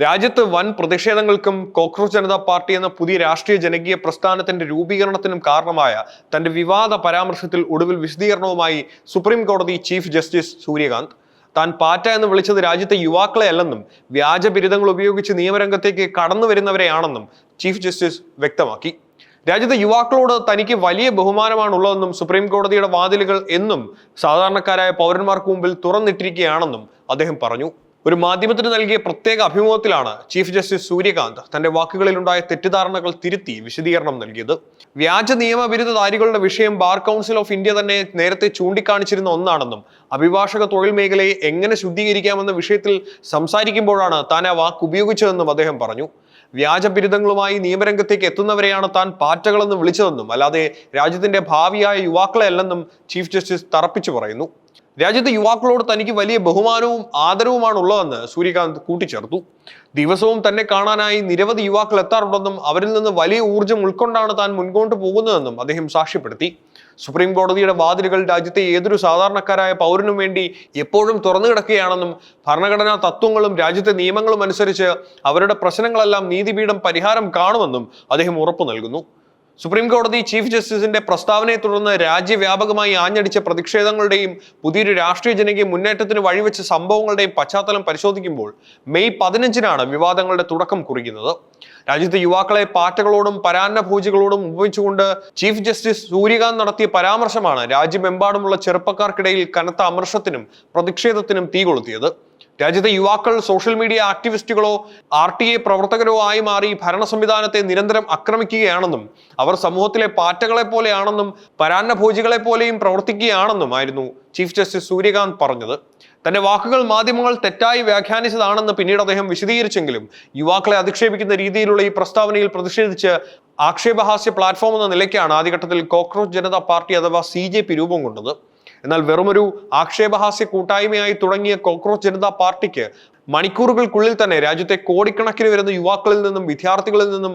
രാജ്യത്ത് വൻ പ്രതിഷേധങ്ങൾക്കും cockroach Janata party എന്ന പുതിയ രാഷ്ട്രീയ ജനകീയ പ്രസ്ഥാനത്തിന്റെ രൂപീകരണത്തിനും കാരണമായ തന്റെ വിവാദ പരാമർശത്തിൽ ഒടുവിൽ വിശദീകരണവുമായി സുപ്രീം കോടതി ചീഫ് ജസ്റ്റിസ് സൂര്യകാന്ത് താൻ പാറ്റ എന്ന് വിളിച്ചത് രാജ്യത്തെ യുവാക്കളെ അല്ലെന്നും വ്യാജ ബിരുദങ്ങൾ ഉപയോഗിച്ച് നിയമരംഗത്തേക്ക് കടന്നു വരുന്നവരെയാണെന്നും ചീഫ് ജസ്റ്റിസ് വ്യക്തമാക്കി. രാജ്യത്തെ യുവാക്കളോട് തനിക്ക് വലിയ ബഹുമാനമാണുള്ളതെന്നും സുപ്രീം കോടതിയുടെ വാതിലുകൾ എന്നും സാധാരണക്കാരായ പൗരന്മാർക്ക് മുമ്പിൽ തുറന്നിട്ടിരിക്കുകയാണെന്നും അദ്ദേഹം പറഞ്ഞു. ഒരു മാധ്യമത്തിന് നൽകിയ പ്രത്യേക അഭിമുഖത്തിലാണ് ചീഫ് ജസ്റ്റിസ് സൂര്യകാന്ത് തന്റെ വാക്കുകളിലുണ്ടായ തെറ്റിദ്ധാരണകൾ തിരുത്തി വിശദീകരണം നൽകിയത്. വ്യാജ നിയമബിരുദധാരികളുടെ വിഷയം ബാർ കൗൺസിൽ ഓഫ് ഇന്ത്യ തന്നെ നേരത്തെ ചൂണ്ടിക്കാണിച്ചിരുന്ന ഒന്നാണെന്നും അഭിഭാഷക തൊഴിൽ മേഖലയെ എങ്ങനെ ശുദ്ധീകരിക്കാമെന്ന വിഷയത്തിൽ സംസാരിക്കുമ്പോഴാണ് താൻ ആ വാക്ക് ഉപയോഗിച്ചതെന്നും അദ്ദേഹം പറഞ്ഞു. വ്യാജ ബിരുദങ്ങളുമായി നിയമരംഗത്തേക്ക് എത്തുന്നവരെയാണ് താൻ പാറ്റകളെന്ന് വിളിച്ചതെന്നും അല്ലാതെ രാജ്യത്തിന്റെ ഭാവിയായ യുവാക്കളെ അല്ലെന്നും ചീഫ് ജസ്റ്റിസ് തറപ്പിച്ചു പറയുന്നു. രാജ്യത്തെ യുവാക്കളോട് തനിക്ക് വലിയ ബഹുമാനവും ആദരവുമാണ് ഉള്ളതെന്ന് സൂര്യകാന്ത് കൂട്ടിച്ചേർത്തു. ദിവസവും തന്നെ കാണാനായി നിരവധി യുവാക്കൾ എത്താറുണ്ടെന്നും അവരിൽ നിന്ന് വലിയ ഊർജ്ജം ഉൾക്കൊണ്ടാണ് താൻ മുൻപോട്ട് പോകുന്നതെന്നും അദ്ദേഹം സാക്ഷ്യപ്പെടുത്തി. സുപ്രീം കോടതിയുടെ വാതിലുകൾ രാജ്യത്തെ ഏതൊരു സാധാരണക്കാരായ പൗരനും വേണ്ടി എപ്പോഴും തുറന്നു കിടക്കുകയാണെന്നും ഭരണഘടനാ തത്വങ്ങളും രാജ്യത്തെ നിയമങ്ങളും അനുസരിച്ച് അവരുടെ പ്രശ്നങ്ങളെല്ലാം നീതിപീഠം പരിഹാരം കാണുമെന്നും അദ്ദേഹം ഉറപ്പു നൽകുന്നു. സുപ്രീം കോടതി ചീഫ് ജസ്റ്റിസിന്റെ പ്രസ്താവനയെ തുടർന്ന് രാജ്യവ്യാപകമായി ആഞ്ഞടിച്ച പ്രതിഷേധങ്ങളുടെയും പുതിയൊരു രാഷ്ട്രീയ ജനകീയ മുന്നേറ്റത്തിന് വഴിവെച്ച സംഭവങ്ങളുടെയും പശ്ചാത്തലം പരിശോധിക്കുമ്പോൾ മെയ് 15-നാണ് വിവാദങ്ങളുടെ തുടക്കം കുറിക്കുന്നത്. രാജ്യത്തെ യുവാക്കളെ പാറ്റകളോടും പരാന്നഭോജികളോടും ഉപയോഗിച്ചുകൊണ്ട് ചീഫ് ജസ്റ്റിസ് സൂര്യകാന്ത് നടത്തിയ പരാമർശമാണ് രാജ്യമെമ്പാടുമുള്ള ചെറുപ്പക്കാർക്കിടയിൽ കനത്ത അമർഷത്തിനും പ്രതിഷേധത്തിനും തീ കൊളുത്തിയത്. രാജ്യത്തെ യുവാക്കൾ സോഷ്യൽ മീഡിയ ആക്ടിവിസ്റ്റുകളോ RTA പ്രവർത്തകരോ ആയി മാറി ഭരണ സംവിധാനത്തെ നിരന്തരം ആക്രമിക്കുകയാണെന്നും അവർ സമൂഹത്തിലെ പാറ്റകളെ പോലെയാണെന്നും പരാന്നഭോജികളെ പോലെയും പ്രവർത്തിക്കുകയാണെന്നും ആയിരുന്നു ചീഫ് ജസ്റ്റിസ് സൂര്യകാന്ത് പറഞ്ഞത്. തന്റെ വാക്കുകൾ മാധ്യമങ്ങൾ തെറ്റായി വ്യാഖ്യാനിച്ചതാണെന്ന് പിന്നീട് അദ്ദേഹം വിശദീകരിച്ചെങ്കിലും യുവാക്കളെ അധിക്ഷേപിക്കുന്ന രീതിയിലുള്ള ഈ പ്രസ്താവനയിൽ പ്രതിഷേധിച്ച് ആക്ഷേപഹാസ്യ പ്ലാറ്റ്ഫോം എന്ന നിലയ്ക്കാണ് ആദ്യഘട്ടത്തിൽ കോക്രോച്ച് ജനതാ പാർട്ടി അഥവാ CJP രൂപം കൊണ്ടത്. എന്നാൽ വെറുമൊരു ആക്ഷേപഹാസ്യ കൂട്ടായ്മയായി തുടങ്ങിയ കോക്രോച്ച് ജനതാ പാർട്ടിക്ക് മണിക്കൂറുകൾക്കുള്ളിൽ തന്നെ രാജ്യത്തെ കോടിക്കണക്കിന് വരുന്ന യുവാക്കളിൽ നിന്നും വിദ്യാർത്ഥികളിൽ നിന്നും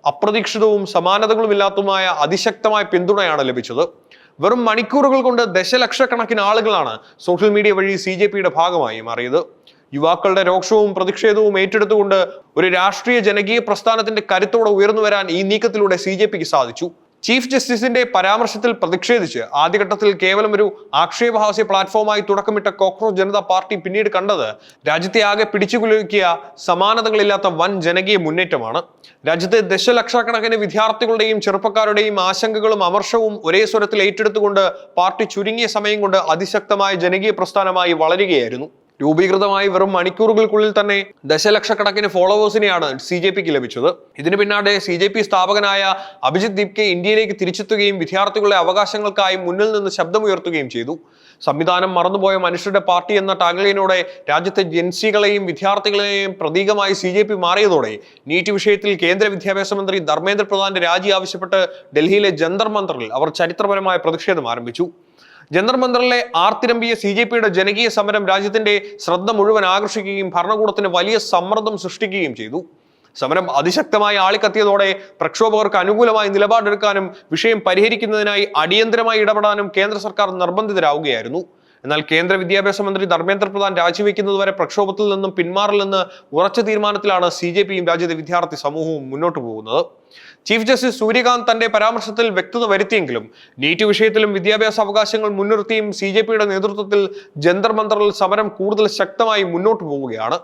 അപ്രതീക്ഷിതവും സമാനതകളുമില്ലാത്തതുമായ അതിശക്തമായ പിന്തുണയാണ് ലഭിച്ചത്. വെറും മണിക്കൂറുകൾ കൊണ്ട് ദശലക്ഷക്കണക്കിന് ആളുകളാണ് സോഷ്യൽ മീഡിയ വഴി CJPയുടെ ഭാഗമായി മാറിയത്. യുവാക്കളുടെ രോക്ഷവും പ്രതിഷേധവും ഏറ്റെടുത്തുകൊണ്ട് ഒരു രാഷ്ട്രീയ ജനകീയ പ്രസ്ഥാനത്തിന്റെ കരുത്തോടെ ഉയർന്നു വരാൻ ഈ നീക്കത്തിലൂടെ CJPക്ക് സാധിച്ചു. ചീഫ് ജസ്റ്റിസിന്റെ പരാമർശത്തിൽ പ്രതിഷേധിച്ച് ആദ്യഘട്ടത്തിൽ കേവലം ഒരു ആക്ഷേപഹാസ്യ പ്ലാറ്റ്ഫോമായി തുടക്കമിട്ട കോക്രോച്ച് ജനതാ പാർട്ടി പിന്നീട് കണ്ടത് രാജ്യത്തെ ആകെ പിടിച്ചുകുലുക്കിയ സമാനതകളില്ലാത്ത വൻ ജനകീയ മുന്നേറ്റമാണ്. രാജ്യത്തെ ദശലക്ഷക്കണക്കിന് വിദ്യാർത്ഥികളുടെയും ചെറുപ്പക്കാരുടെയും ആശങ്കകളും അമർഷവും ഒരേ സ്വരത്തിൽ ഏറ്റെടുത്തുകൊണ്ട് പാർട്ടി ചുരുങ്ങിയ സമയം കൊണ്ട് അതിശക്തമായ ജനകീയ പ്രസ്ഥാനമായി വളരുകയായിരുന്നു. രൂപീകൃതമായി വെറും മണിക്കൂറുകൾക്കുള്ളിൽ തന്നെ ദശലക്ഷക്കണക്കിന് ഫോളോവേഴ്സിനെയാണ് CJPക്ക് ലഭിച്ചത്. ഇതിനു പിന്നാലെ CJP സ്ഥാപകനായ അഭിജിത് ദീപ്കെ ഇന്ത്യയിലേക്ക് തിരിച്ചെത്തുകയും വിദ്യാർത്ഥികളുടെ അവകാശങ്ങൾക്കായി മുന്നിൽ നിന്ന് ശബ്ദമുയർത്തുകയും ചെയ്തു. സംവിധാനം മറന്നുപോയ മനുഷ്യരുടെ പാർട്ടി എന്ന ടാഗ്ലൈനോടെ രാജ്യത്തെ ജൻസികളെയും വിദ്യാർത്ഥികളെയും പ്രതീകമായി CJP മാറിയതോടെ നീറ്റ് വിഷയത്തിൽ കേന്ദ്ര വിദ്യാഭ്യാസ മന്ത്രി ധർമ്മേന്ദ്ര പ്രധാന്റെ രാജി ആവശ്യപ്പെട്ട് ഡൽഹിയിലെ ജന്തർ മന്ദറിൽ അവർ ചരിത്രപരമായ പ്രതിഷേധം ആരംഭിച്ചു. ജന്തർ മന്ദറിലെ ആർത്തിരമ്പിയ CJPയുടെ ജനകീയ സമരം രാജ്യത്തിന്റെ ശ്രദ്ധ മുഴുവൻ ആകർഷിക്കുകയും ഭരണകൂടത്തിന് വലിയ സമ്മർദ്ദം സൃഷ്ടിക്കുകയും ചെയ്തു. സമരം അതിശക്തമായി ആളിക്കത്തിയതോടെ പ്രക്ഷോഭകർക്ക് അനുകൂലമായി നിലപാടെടുക്കാനും വിഷയം പരിഹരിക്കുന്നതിനായി അടിയന്തരമായി ഇടപെടാനും കേന്ദ്ര സർക്കാർ നിർബന്ധിതരാവുകയായിരുന്നു. എന്നാൽ കേന്ദ്ര വിദ്യാഭ്യാസ മന്ത്രി ധർമ്മേന്ദ്ര പ്രധാൻ രാജിവെക്കുന്നതുവരെ പ്രക്ഷോഭത്തിൽ നിന്നും പിന്മാറില്ലെന്ന് ഉറച്ച തീരുമാനത്തിലാണ് CJPയും രാജ്യത്തെ വിദ്യാർത്ഥി സമൂഹവും മുന്നോട്ട് പോകുന്നത്. ചീഫ് ജസ്റ്റിസ് സൂര്യകാന്ത് തന്റെ പരാമർശത്തിൽ വ്യക്തത വരുത്തിയെങ്കിലും നീറ്റ് വിഷയത്തിലും വിദ്യാഭ്യാസ അവകാശങ്ങൾ മുൻനിർത്തിയും CJPയുടെ നേതൃത്വത്തിൽ ജന്തർ മന്ദറിൽ സമരം കൂടുതൽ ശക്തമായി മുന്നോട്ട് പോവുകയാണ്.